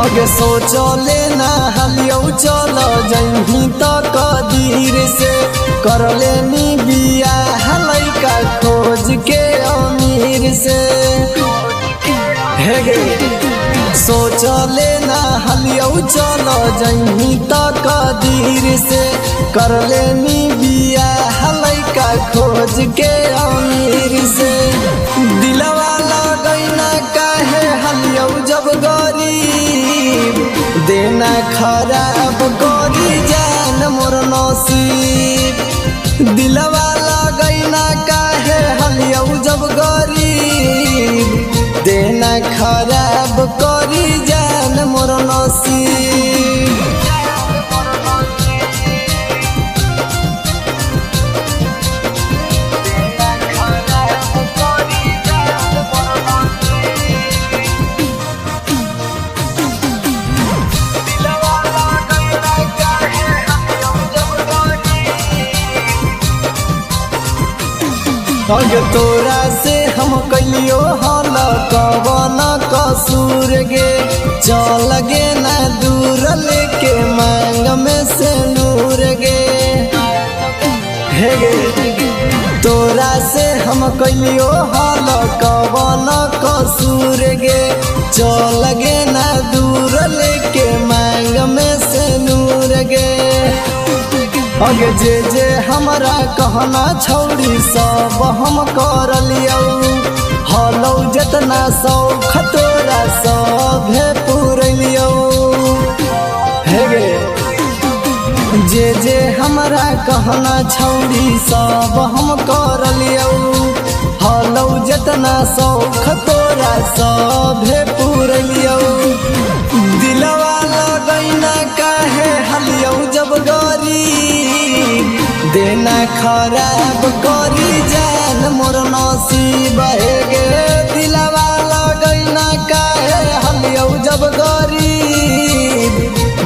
अगे सोचले ना हलियो चल जही तो कदीर से कर लेनी बिया लइका खोज के अमीर से हेगे सोचले ना हलियो चल जही तो कदीर से कर लेनी बिया लइका खोज के अमीर से दिलवा लगैना काहे हलियो जब गरीब देना खराब करी जान मोर नसीब दिलवा लगैना काहे हलियो जब गरीब देना खराब करी जान मोर नसीब अगे तोरा से हम कलियो हल कवन कसूर गे चल गे ना दूर लेके मांग में से नूर गे हे गे तोरा से हम कलियो हल कवन कसूर गे चल गे ना दूर लेके मांग में से नूर गे अगे जे हमरा कहना छौरी सब हम कर लियो हलौ जतना शौख तोरा सभे पूर लियो हेगे जे हमरा कहना छौरी सब हम कर लियो हलौ जतना शौख तोरा सभे पूर लियो दिलवा लगैना काहे हलियो जब गरीब देना खराब करी जान मोर नसीब हेगे दिलवा लगैना काहे हलियो जब गरीब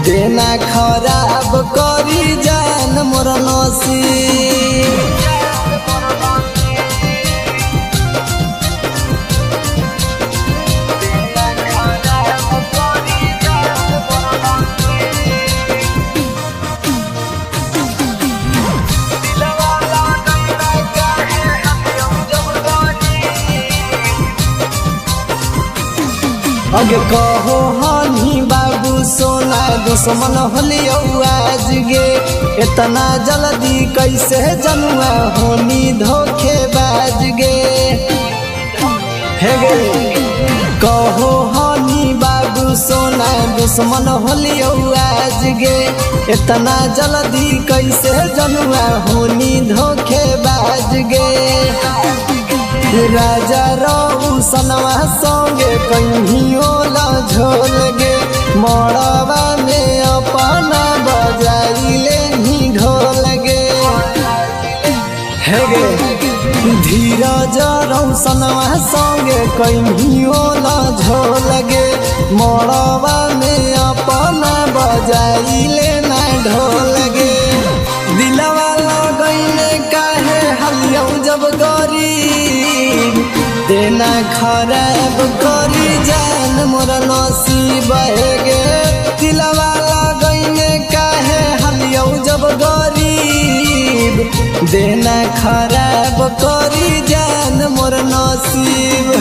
देना खराब करी जान मोर नसीब अगे कहो हनी बाबू सोना दुश्मन होलियो आज गे इतना जल्दी कैसे जनुआ होनी धोखेबाज गे हेगे कहो हनी बाबू सोना दुश्मन होलियो आज गे इतना जल्दी कैसे जनुआ होनी धोखेबाज गे राजा रौसनवा संगे कहियो झोल गे मड़वा में अपना बजाइले ही ढोल गे हेगे धीरज रौसनवा संगे कहियो झोल गे मड़वा में अपना बजाइले ना ढोल गे दिलवा लगैने काहे हलियो जब गरीब देना खराब करी जान मोर नसीब हेगे दिलवा लगैने काहे हलियो जब गरीब देना खराब करी जान मोर नसीब